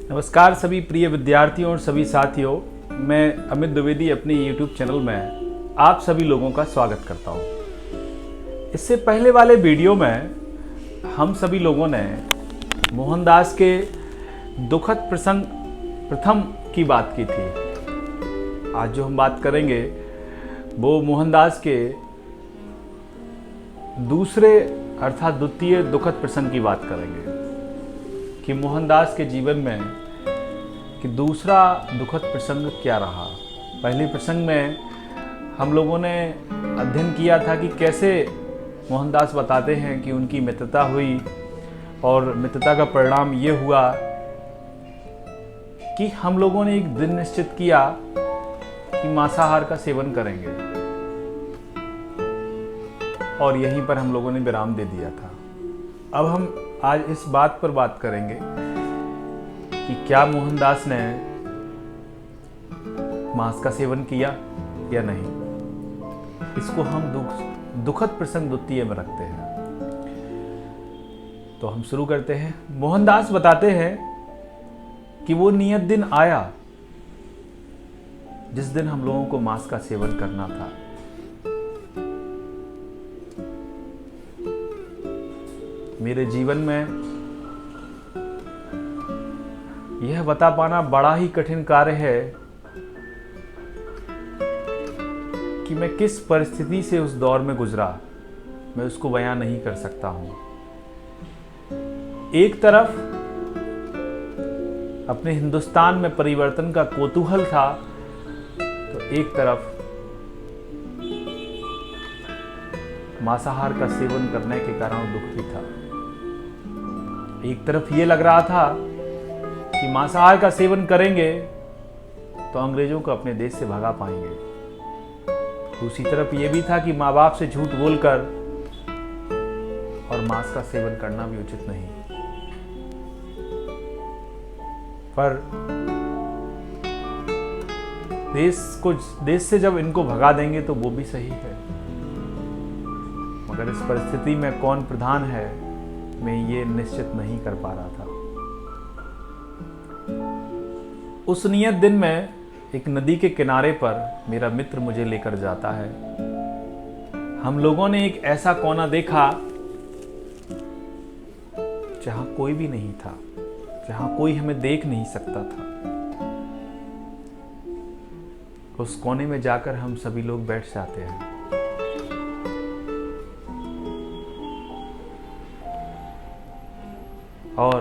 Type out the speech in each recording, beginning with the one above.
नमस्कार सभी प्रिय विद्यार्थियों और सभी साथियों, मैं अमित द्विवेदी अपने YouTube चैनल में आप सभी लोगों का स्वागत करता हूं। इससे पहले वाले वीडियो में हम सभी लोगों ने मोहनदास के दुखद प्रसंग प्रथम की बात की थी। आज जो हम बात करेंगे वो मोहनदास के दूसरे अर्थात द्वितीय दुखद प्रसंग की बात करेंगे कि मोहनदास के जीवन में कि दूसरा दुखद प्रसंग क्या रहा। पहले प्रसंग में हम लोगों ने अध्ययन किया था कि कैसे मोहनदास बताते हैं कि उनकी मित्रता हुई और मित्रता का परिणाम ये हुआ कि हम लोगों ने एक दिन निश्चित किया कि मांसाहार का सेवन करेंगे और यहीं पर हम लोगों ने विराम दे दिया था। अब हम आज इस बात पर बात करेंगे कि क्या मोहनदास ने मांस का सेवन किया या नहीं। इसको हम दुखद प्रसंग द्वितीय में रखते हैं। तो हम शुरू करते हैं। मोहनदास बताते हैं कि वो नियत दिन आया जिस दिन हम लोगों को मांस का सेवन करना था। मेरे जीवन में यह बता पाना बड़ा ही कठिन कार्य है कि मैं किस परिस्थिति से उस दौर में गुजरा। मैं उसको बयां नहीं कर सकता हूं। एक तरफ अपने हिंदुस्तान में परिवर्तन का कौतूहल था, तो एक तरफ मांसाहार का सेवन करने के कारण दुख भी था। एक तरफ ये लग रहा था कि मांसाहार का सेवन करेंगे तो अंग्रेजों को अपने देश से भगा पाएंगे। दूसरी तरफ ये भी था कि माँ बाप से झूठ बोलकर और मांस का सेवन करना भी उचित नहीं। पर देश से जब इनको भगा देंगे तो वो भी सही है। मगर इस परिस्थिति में कौन प्रधान है, मैं ये निश्चित नहीं कर पा रहा था। उस नियत दिन में एक नदी के किनारे पर मेरा मित्र मुझे लेकर जाता है। हम लोगों ने एक ऐसा कोना देखा जहां कोई भी नहीं था, जहां कोई हमें देख नहीं सकता था। उस कोने में जाकर हम सभी लोग बैठ जाते हैं। और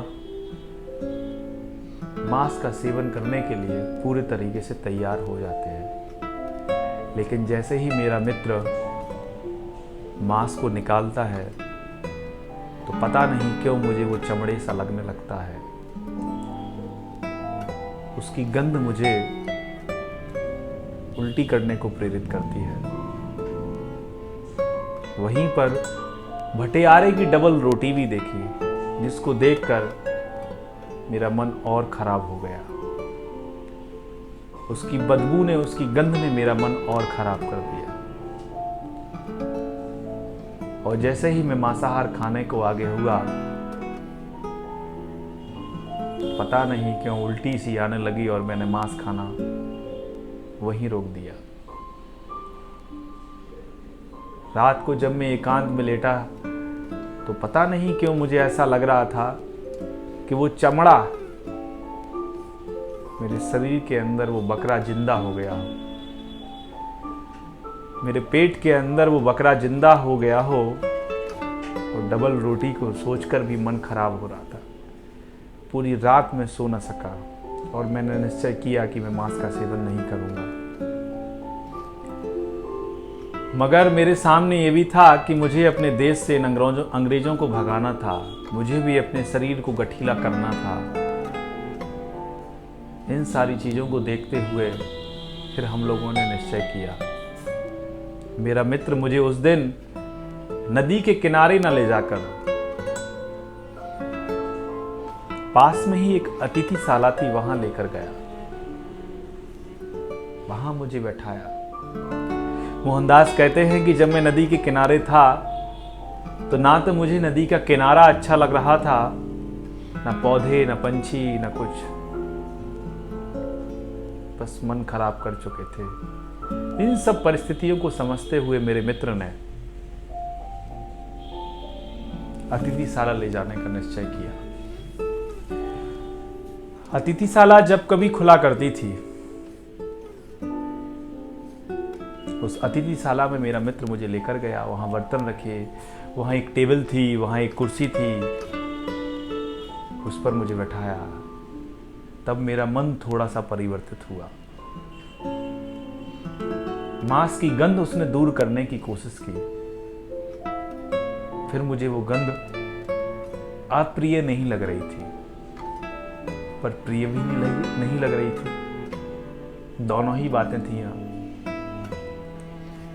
मांस का सेवन करने के लिए पूरे तरीके से तैयार हो जाते हैं। लेकिन जैसे ही मेरा मित्र मांस को निकालता है तो पता नहीं क्यों मुझे वो चमड़े सा लगने लगता है। उसकी गंध मुझे उल्टी करने को प्रेरित करती है। वहीं पर भटेयारे की डबल रोटी भी देखी, जिसको देखकर मेरा मन और खराब हो गया। उसकी बदबू ने, उसकी गंध ने मेरा मन और खराब कर दिया। और जैसे ही मैं मांसाहार खाने को आगे हुआ, पता नहीं क्यों उल्टी सी आने लगी और मैंने मांस खाना वहीं रोक दिया। रात को जब मैं एकांत में लेटा तो पता नहीं क्यों मुझे ऐसा लग रहा था कि वो चमड़ा मेरे शरीर के अंदर वो बकरा जिंदा हो गया हो, मेरे पेट के अंदर वो बकरा जिंदा हो गया हो। और डबल रोटी को सोचकर भी मन खराब हो रहा था। पूरी रात में सो न सका और मैंने निश्चय किया कि मैं मांस का सेवन नहीं करूंगा। मगर मेरे सामने ये भी था कि मुझे अपने देश से अंग्रेजों को भगाना था। मुझे भी अपने शरीर को गठीला करना था। इन सारी चीज़ों को देखते हुए फिर हम लोगों ने निश्चय किया। मेरा मित्र मुझे उस दिन नदी के किनारे न ले जाकर पास में ही एक अतिथिशाला थी, वहां लेकर गया। वहां मुझे बैठाया। मोहनदास कहते हैं कि जब मैं नदी के किनारे था तो ना तो मुझे नदी का किनारा अच्छा लग रहा था, ना पौधे, ना पंछी, ना कुछ। बस मन खराब कर चुके थे। इन सब परिस्थितियों को समझते हुए मेरे मित्र ने अतिथिशाला ले जाने का निश्चय किया। अतिथिशाला जब कभी खुला करती थी, उस अतिथिशाला में मेरा मित्र मुझे लेकर गया। वहां बर्तन रखे, वहां एक टेबल थी, वहां एक कुर्सी थी, उस पर मुझे बैठाया। तब मेरा मन थोड़ा सा परिवर्तित हुआ। मांस की गंध उसने दूर करने की कोशिश की। फिर मुझे वो गंध अप्रिय नहीं लग रही थी, पर प्रिय भी नहीं लग रही थी। दोनों ही बातें थी यहाँ।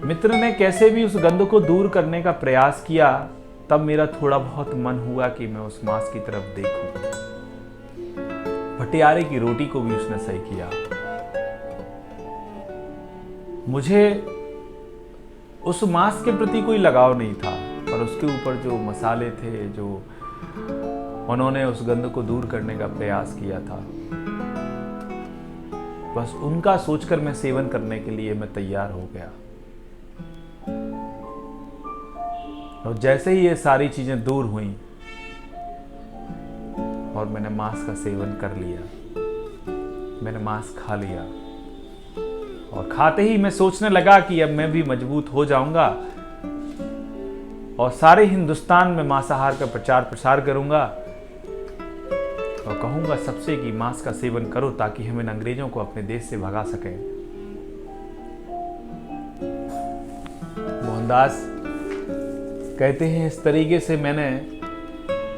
मित्र ने कैसे भी उस गंध को दूर करने का प्रयास किया। तब मेरा थोड़ा बहुत मन हुआ कि मैं उस मांस की तरफ देखूं। भटियारे की रोटी को भी उसने सही किया। मुझे उस मांस के प्रति कोई लगाव नहीं था, पर उसके ऊपर जो मसाले थे, जो उन्होंने उस गंध को दूर करने का प्रयास किया था, बस उनका सोचकर मैं सेवन करने के लिए मैं तैयार हो गया। और जैसे ही ये सारी चीजें दूर हुई और मैंने मांस का सेवन कर लिया, मैंने मांस खा लिया, और खाते ही मैं सोचने लगा कि अब मैं भी मजबूत हो जाऊंगा और सारे हिंदुस्तान में मांसाहार का प्रचार प्रसार करूंगा और कहूंगा सबसे कि मांस का सेवन करो ताकि हम इन अंग्रेजों को अपने देश से भगा सकें। मोहनदास कहते हैं इस तरीके से मैंने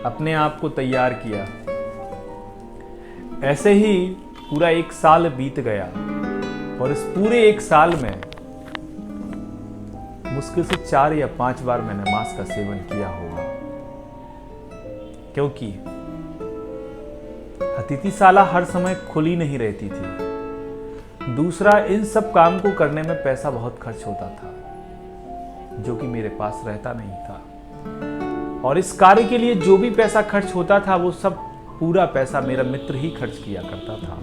अपने आप को तैयार किया। ऐसे ही पूरा 1 साल बीत गया और इस पूरे 1 साल में मुश्किल से 4 या 5 बार मैंने मांस का सेवन किया होगा, क्योंकि अतिथिशाला हर समय खुली नहीं रहती थी। दूसरा, इन सब काम को करने में पैसा बहुत खर्च होता था, जो कि मेरे पास रहता नहीं था। और इस कार्य के लिए जो भी पैसा खर्च होता था, वो सब पूरा पैसा मेरा मित्र ही खर्च किया करता था।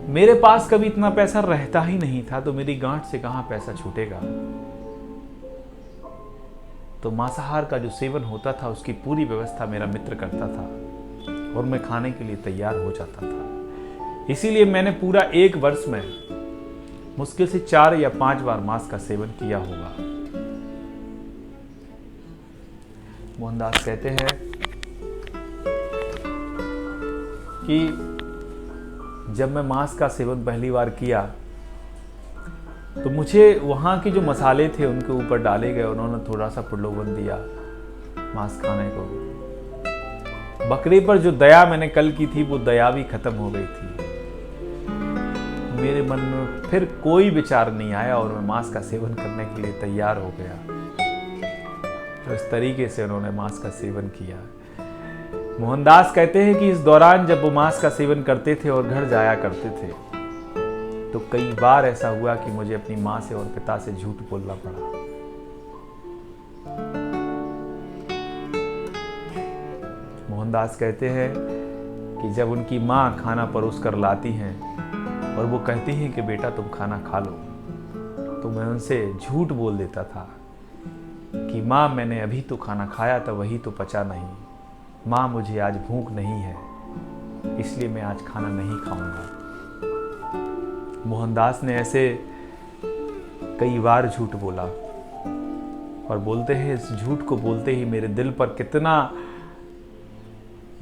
मेरे पास कभी इतना पैसा रहता ही नहीं था, तो मेरी गांठ से कहां पैसा छूटेगा। तो मांसाहार का जो सेवन होता था, उसकी पूरी व्यवस्था मेरा मित्र करता था और मैं खाने के लिए तैयार हो जाता था। इसीलिए मैंने पूरा 1 वर्ष में मुश्किल से 4 या 5 बार मांस का सेवन किया होगा। मोहनदास कहते हैं कि जब मैं मांस का सेवन पहली बार किया तो मुझे वहाँ के जो मसाले थे उनके ऊपर डाले गए, उन्होंने थोड़ा सा प्रलोभन दिया मांस खाने को। बकरे पर जो दया मैंने कल की थी, वो दया भी खत्म हो गई थी। मेरे मन में फिर कोई विचार नहीं आया और मैं मांस का सेवन करने के लिए तैयार हो गया। तो इस तरीके से उन्होंने मांस का सेवन किया। मोहनदास कहते हैं कि इस दौरान जब वो मांस का सेवन करते थे और घर जाया करते थे, तो कई बार ऐसा हुआ कि मुझे अपनी मां से और पिता से झूठ बोलना पड़ा। मोहनदास कहते हैं कि जब उनकी मां खाना परोस कर लाती हैं और वो कहती हैं कि बेटा तुम खाना खा लो, तो मैं उनसे झूठ बोल देता था कि मां मैंने अभी तो खाना खाया था, वही तो पचा नहीं। मां मुझे आज भूख नहीं है, इसलिए मैं आज खाना नहीं खाऊंगा। मोहनदास ने ऐसे कई बार झूठ बोला और बोलते हैं इस झूठ को बोलते ही मेरे दिल पर कितना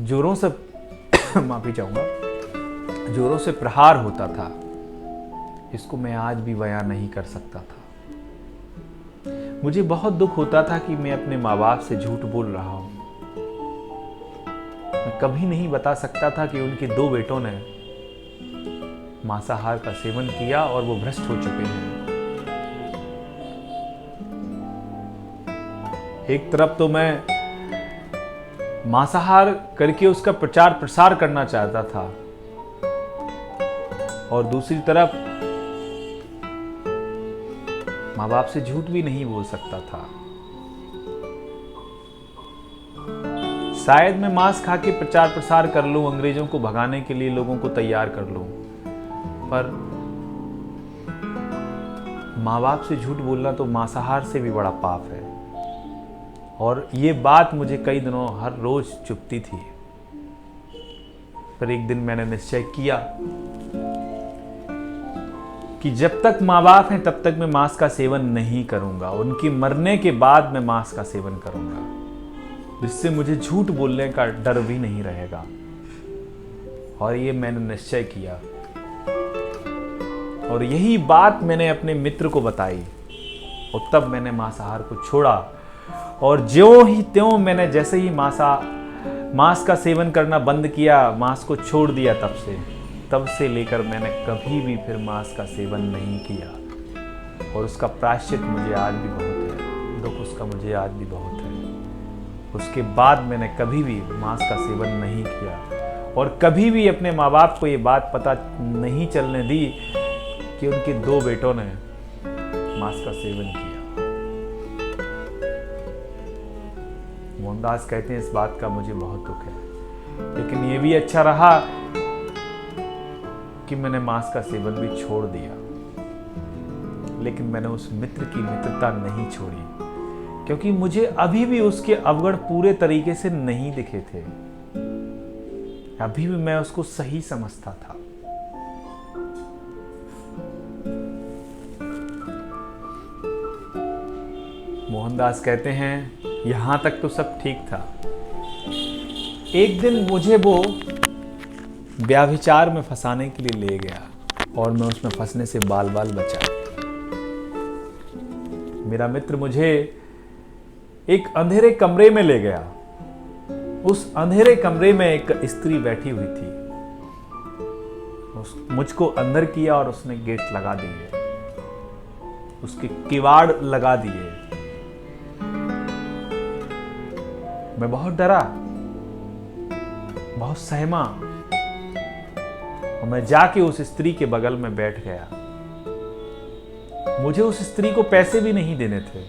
जोरों से माफी चाहूंगा, जोरों से प्रहार होता था, इसको मैं आज भी बयां नहीं कर सकता था। मुझे बहुत दुख होता था कि मैं अपने माँ बाप से झूठ बोल रहा हूं। मैं कभी नहीं बता सकता था कि उनके 2 बेटों ने मांसाहार का सेवन किया और वो भ्रष्ट हो चुके हैं। एक तरफ तो मैं मांसाहार करके उसका प्रचार प्रसार करना चाहता था और दूसरी तरफ माँ बाप से झूठ भी नहीं बोल सकता था। शायद मैं मांस खा के प्रचार प्रसार कर लूं, अंग्रेजों को भगाने के लिए लोगों को तैयार कर लूं, पर माँ बाप से झूठ बोलना तो मांसाहार से भी बड़ा पाप है। और ये बात मुझे कई दिनों हर रोज चुभती थी। पर एक दिन मैंने निश्चय किया कि जब तक माँ बाप हैं तब तक मैं मांस का सेवन नहीं करूंगा, उनके मरने के बाद मैं मांस का सेवन करूंगा, जिससे मुझे झूठ बोलने का डर भी नहीं रहेगा। और ये मैंने निश्चय किया और यही बात मैंने अपने मित्र को बताई और तब मैंने मांसाहार को छोड़ा। और ज्यों ही त्यों मैंने जैसे ही मांस का सेवन करना बंद किया, मांस को छोड़ दिया, तब से लेकर मैंने कभी भी फिर मांस का सेवन नहीं किया। और उसका प्रायश्चित मुझे आज भी बहुत है, दुख उसका मुझे आज भी बहुत है। उसके बाद मैंने कभी भी मांस का सेवन नहीं किया और कभी भी अपने माँ बाप को ये बात पता नहीं चलने दी कि उनके 2 बेटों ने मांस का सेवन किया। मोहनदास कहते हैं इस बात का मुझे बहुत दुख है, लेकिन ये भी अच्छा रहा कि मैंने मांस का सेवन भी छोड़ दिया। लेकिन मैंने उस मित्र की मित्रता नहीं छोड़ी, क्योंकि मुझे अभी भी उसके अवगुण पूरे तरीके से नहीं दिखे थे। अभी भी मैं उसको सही समझता था। मोहनदास कहते हैं यहां तक तो सब ठीक था। एक दिन मुझे वो व्याभिचार में फंसाने के लिए ले गया और मैं उसमें फंसने से बाल बाल बचा। मेरा मित्र मुझे एक अंधेरे कमरे में ले गया। उस अंधेरे कमरे में एक स्त्री बैठी हुई थी। मुझको अंदर किया और उसने गेट लगा दिए, उसके किवाड़ लगा दिए। मैं बहुत डरा, बहुत सहमा और मैं जाके उस स्त्री के बगल में बैठ गया। मुझे उस स्त्री को पैसे भी नहीं देने थे।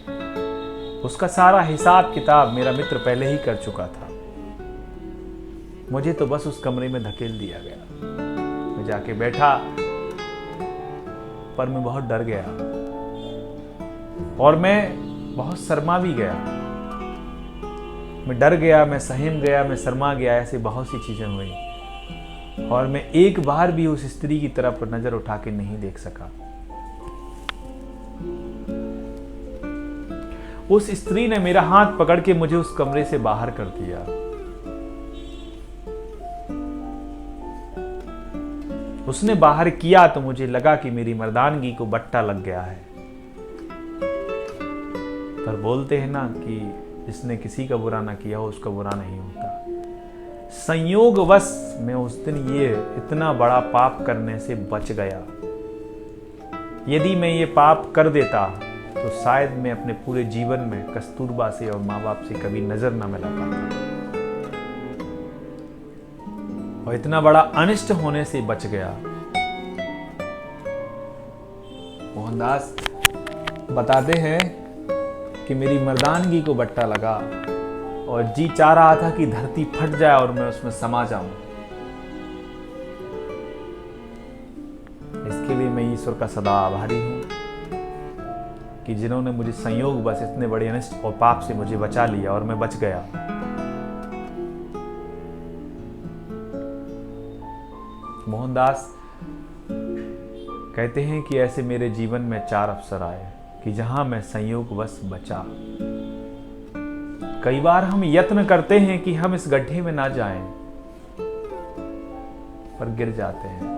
उसका सारा हिसाब किताब मेरा मित्र पहले ही कर चुका था। मुझे तो बस उस कमरे में धकेल दिया गया। मैं जाके बैठा, पर मैं बहुत डर गया और मैं बहुत शर्मा भी गया। मैं डर गया, मैं सहम गया, मैं शर्मा गया, ऐसे बहुत सी चीजें हुई और मैं एक बार भी उस स्त्री की तरफ नजर उठा के नहीं देख सका। उस स्त्री ने मेरा हाथ पकड़ के मुझे उस कमरे से बाहर कर दिया। उसने बाहर किया तो मुझे लगा कि मेरी मर्दानगी को बट्टा लग गया है। पर बोलते हैं ना कि जिसने किसी का बुरा ना किया हो उसका बुरा नहीं होता। संयोगवश मैं उस दिन ये इतना बड़ा पाप करने से बच गया। यदि मैं ये पाप कर देता तो शायद मैं अपने पूरे जीवन में कस्तूरबा से और माँ बाप से कभी नजर न मिला पाता और इतना बड़ा अनिष्ट होने से बच गया। मोहनदास बताते हैं कि मेरी मर्दानगी को बट्टा लगा और जी चाह रहा था कि धरती फट जाए और मैं उसमें समा जाऊं। इसके लिए मैं ईश्वर का सदा आभारी हूं कि जिन्होंने मुझे संयोग बस इतने बड़े अनिष्ट और पाप से मुझे बचा लिया और मैं बच गया। मोहनदास कहते हैं कि ऐसे मेरे जीवन में 4 अवसर आए कि जहां मैं संयोगवश बचा। कई बार हम यत्न करते हैं कि हम इस गड्ढे में ना जाएं, पर गिर जाते हैं।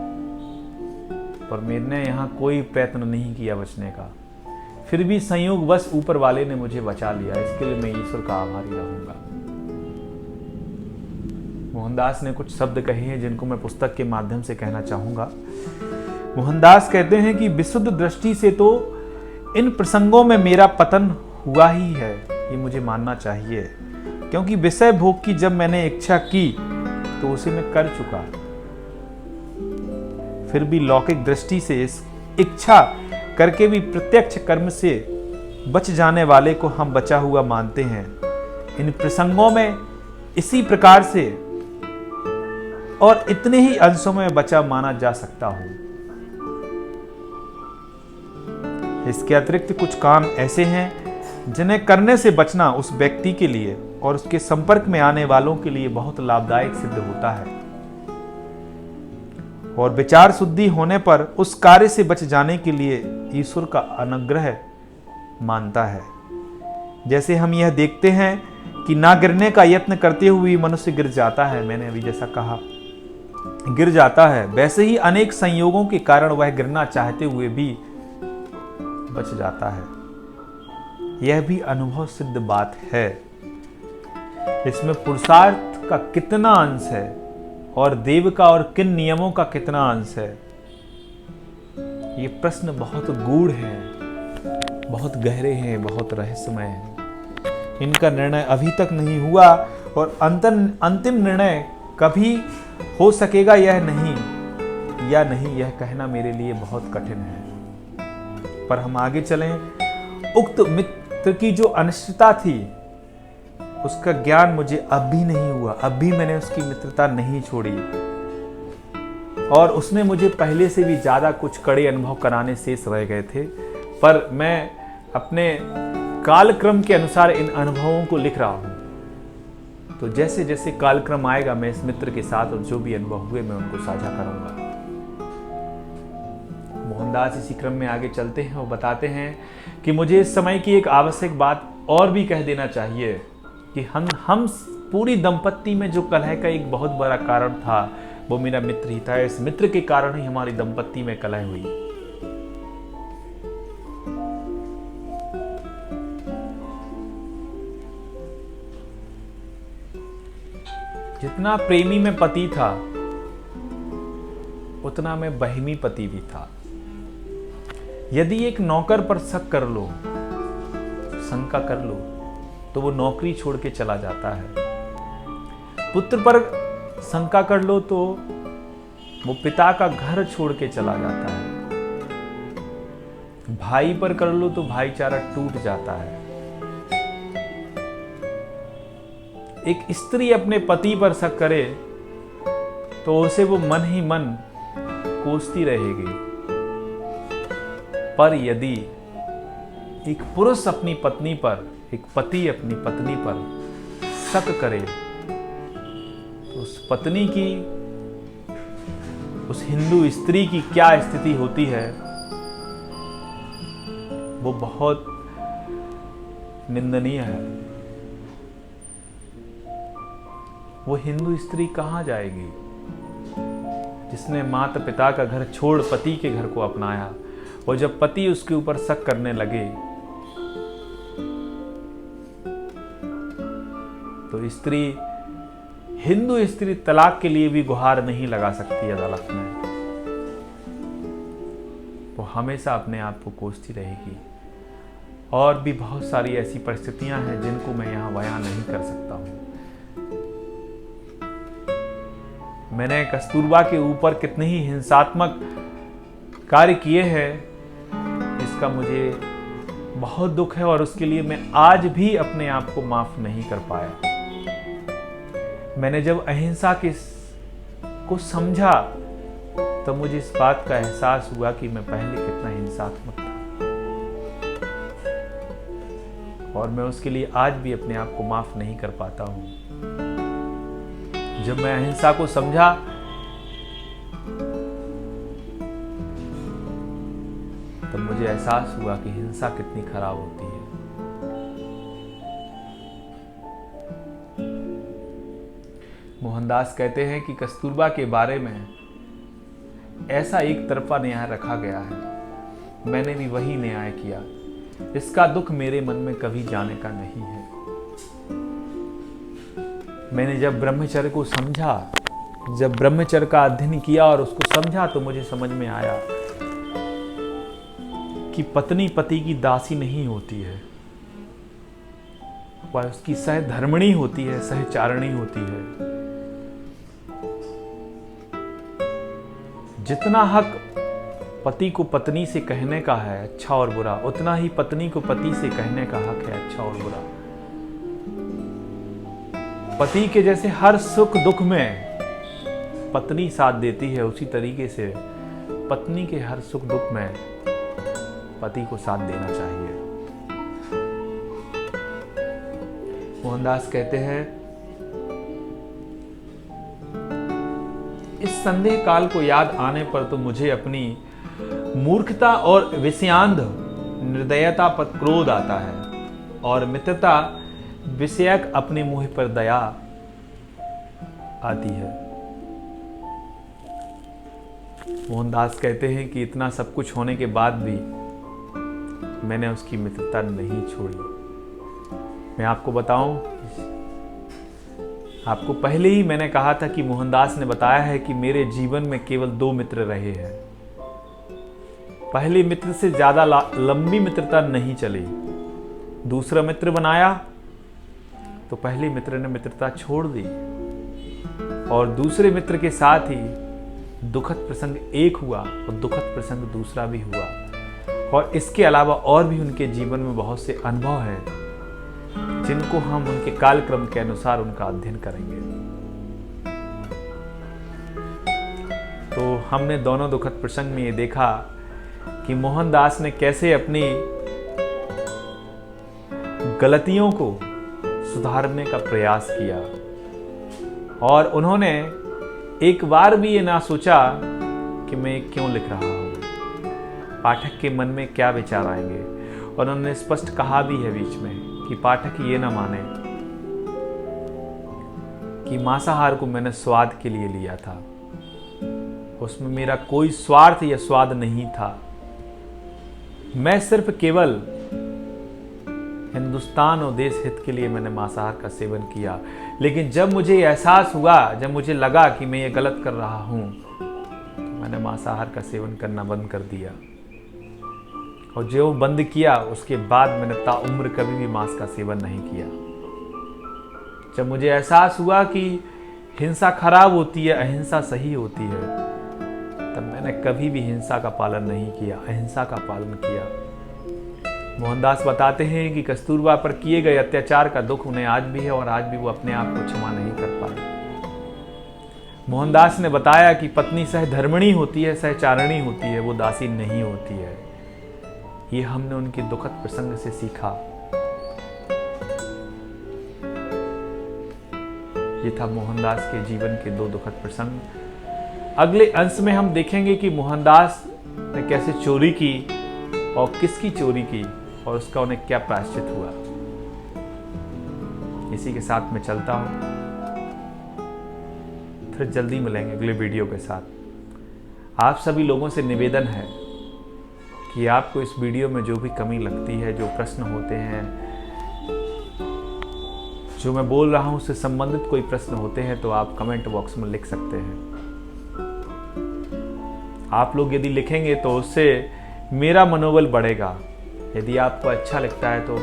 पर मैंने यहां कोई प्रयत्न नहीं किया बचने का, फिर भी संयोगवश ऊपर वाले ने मुझे बचा लिया। इसके लिए मैं ईश्वर का आभारी रहूंगा। मोहनदास ने कुछ शब्द कहे हैं जिनको मैं पुस्तक के माध्यम से कहना चाहूंगा। मोहनदास कहते हैं कि विशुद्ध दृष्टि से तो इन प्रसंगों में मेरा पतन हुआ ही है, ये मुझे मानना चाहिए, क्योंकि विषय भोग की जब मैंने इच्छा की तो उसे मैं कर चुका। फिर भी लौकिक दृष्टि से इस इच्छा करके भी प्रत्यक्ष कर्म से बच जाने वाले को हम बचा हुआ मानते हैं। इन प्रसंगों में इसी प्रकार से और इतने ही अंशों में बचा माना जा सकता हूं। इसके अतिरिक्त कुछ काम ऐसे हैं जिन्हें करने से बचना उस व्यक्ति के लिए और उसके संपर्क में आने वालों के लिए बहुत लाभदायक सिद्ध होता है और विचार शुद्धि होने पर उस कार्य से बच जाने के लिए ईश्वर का अनुग्रह मानता है। जैसे हम यह देखते हैं कि ना गिरने का यत्न करते हुए मनुष्य गिर जाता है, मैंने अभी जैसा कहा गिर जाता है, वैसे ही अनेक संयोगों के कारण वह गिरना चाहते हुए भी बच जाता है। यह भी अनुभव सिद्ध बात है। इसमें पुरुषार्थ का कितना अंश है और देव का और किन नियमों का कितना अंश है, ये प्रश्न बहुत गूढ़ है, बहुत गहरे हैं, बहुत रहस्यमय हैं। इनका निर्णय अभी तक नहीं हुआ और अंतिम निर्णय कभी हो सकेगा यह नहीं यह कहना मेरे लिए बहुत कठिन है। पर हम आगे चलें। उक्त मित्र की जो अनिश्चितता थी उसका ज्ञान मुझे अब भी नहीं हुआ, अब भी मैंने उसकी मित्रता नहीं छोड़ी और उसने मुझे पहले से भी ज्यादा कुछ कड़े अनुभव कराने शेष रह गए थे, पर मैं अपने कालक्रम के अनुसार इन अनुभवों को लिख रहा हूं। तो जैसे जैसे कालक्रम आएगा मैं इस मित्र के साथ और जो भी अनुभव हुए मैं उनको साझा करूंगा। मोहनदास इसी क्रम में आगे चलते हैं और बताते हैं कि मुझे इस समय की एक आवश्यक बात और भी कह देना चाहिए कि हम पूरी दंपत्ति में जो कलह का एक बहुत बड़ा कारण था वो मेरा मित्र ही था। इस मित्र के कारण ही हमारी दंपत्ति में कलह हुई। जितना प्रेमी में पति था उतना में बहिमी पति भी था। यदि एक नौकर पर शक कर लो, शंका कर लो, तो वो नौकरी छोड़ के चला जाता है। पुत्र पर शंका कर लो तो वो पिता का घर छोड़ के चला जाता है। भाई पर कर लो तो भाईचारा टूट जाता है। एक स्त्री अपने पति पर शक करे तो उसे वो मन ही मन कोसती रहेगी, पर यदि एक पुरुष अपनी पत्नी पर, एक पति अपनी पत्नी पर शक करे तो उस पत्नी की, उस हिंदू स्त्री की क्या स्थिति होती है वो बहुत निंदनीय है। वो हिंदू स्त्री कहां जाएगी जिसने माता पिता का घर छोड़ पति के घर को अपनाया, और जब पति उसके ऊपर शक करने लगे तो स्त्री, हिंदू स्त्री तलाक के लिए भी गुहार नहीं लगा सकती अदालत में। वो हमेशा अपने आप को कोसती रहेगी। और भी बहुत सारी ऐसी परिस्थितियां हैं जिनको मैं यहां बयां नहीं कर सकता हूं। मैंने कस्तूरबा के ऊपर कितने ही हिंसात्मक कार्य किए हैं, इसका मुझे बहुत दुख है और उसके लिए मैं आज भी अपने आप को माफ नहीं कर पाया। मैंने जब अहिंसा को समझा तो मुझे इस बात का एहसास हुआ कि मैं पहले कितना हिंसात्मक था, और मैं उसके लिए आज भी अपने आप को माफ नहीं कर पाता हूं। जब मैं अहिंसा को समझा तब मुझे एहसास हुआ कि हिंसा कितनी खराब होती है। मोहनदास कहते हैं कि कस्तूरबा के बारे में ऐसा एक तरफा न्याय रखा गया है, मैंने भी वही न्याय किया। इसका दुख मेरे मन में कभी जाने का नहीं है। मैंने जब ब्रह्मचर्य को समझा, जब ब्रह्मचर्य का अध्ययन किया और उसको समझा तो मुझे समझ में आया कि पत्नी पति की दासी नहीं होती है, वह उसकी सहधर्मिणी होती है, सहचारिणी होती है। जितना हक पति को पत्नी से कहने का है अच्छा और बुरा, उतना ही पत्नी को पति से कहने का हक है अच्छा और बुरा। पति के जैसे हर सुख दुख में पत्नी साथ देती है, उसी तरीके से पत्नी के हर सुख दुख में पति को साथ देना चाहिए। मोहनदास कहते हैं, इस संदेह काल को याद आने पर तो मुझे अपनी मूर्खता और विषयांध निर्दयता पर क्रोध आता है और मित्रता विषयक अपने मुंह पर दया आती है। मोहनदास कहते हैं कि इतना सब कुछ होने के बाद भी मैंने उसकी मित्रता नहीं छोड़ी। मैं आपको बताऊं, आपको पहले ही मैंने कहा था कि मोहनदास ने बताया है कि मेरे जीवन में केवल 2 मित्र रहे हैं। पहले मित्र से ज्यादा लंबी मित्रता नहीं चली। दूसरा मित्र बनाया तो पहले मित्र ने मित्रता छोड़ दी और दूसरे मित्र के साथ ही दुखद प्रसंग एक हुआ और दुखद प्रसंग दूसरा भी हुआ। और इसके अलावा और भी उनके जीवन में बहुत से अनुभव हैं जिनको हम उनके कालक्रम के अनुसार उनका अध्ययन करेंगे। तो हमने दोनों दुखद प्रसंग में ये देखा कि मोहनदास ने कैसे अपनी गलतियों को सुधारने का प्रयास किया और उन्होंने एक बार भी ये ना सोचा कि मैं क्यों लिख रहा हूं, पाठक के मन में क्या विचार आएंगे। और उन्होंने स्पष्ट कहा भी है बीच में कि पाठक ये ना माने कि मांसाहार को मैंने स्वाद के लिए लिया था, उसमें मेरा कोई स्वार्थ या स्वाद नहीं था। मैं सिर्फ केवल हिंदुस्तान और देश हित के लिए मैंने मांसाहार का सेवन किया। लेकिन जब मुझे एहसास हुआ, जब मुझे लगा कि मैं ये गलत कर रहा हूं, तो मैंने मांसाहार का सेवन करना बंद कर दिया। और जो बंद किया उसके बाद मैंने ताउम्र कभी भी मांस का सेवन नहीं किया। जब मुझे एहसास हुआ कि हिंसा खराब होती है, अहिंसा सही होती है, तब मैंने कभी भी हिंसा का पालन नहीं किया, अहिंसा का पालन किया। मोहनदास बताते हैं कि कस्तूरबा पर किए गए अत्याचार का दुख उन्हें आज भी है और आज भी वो अपने आप को क्षमा नहीं कर पाए। मोहनदास ने बताया कि पत्नी सहधर्मिणी होती है, सहचारिणी होती है, वो दासी नहीं होती है। ये हमने उनके दुखद प्रसंग से सीखा। ये था मोहनदास के जीवन के 2 दुखद प्रसंग। अगले अंश में हम देखेंगे कि मोहनदास ने कैसे चोरी की और किसकी चोरी की और उसका उन्हें क्या प्रायश्चित हुआ। इसी के साथ मैं चलता हूं, फिर जल्दी मिलेंगे अगले वीडियो के साथ। आप सभी लोगों से निवेदन है कि आपको इस वीडियो में जो भी कमी लगती है, जो प्रश्न होते हैं, जो मैं बोल रहा हूं उससे संबंधित कोई प्रश्न होते हैं, तो आप कमेंट बॉक्स में लिख सकते हैं। आप लोग यदि लिखेंगे तो उससे मेरा मनोबल बढ़ेगा। यदि आपको अच्छा लगता है तो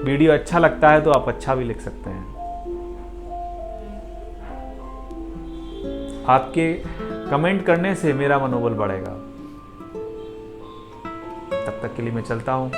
वीडियो अच्छा लगता है तो आप अच्छा भी लिख सकते हैं। आपके कमेंट करने से मेरा मनोबल बढ़ेगा। तब तक के लिए मैं चलता हूं।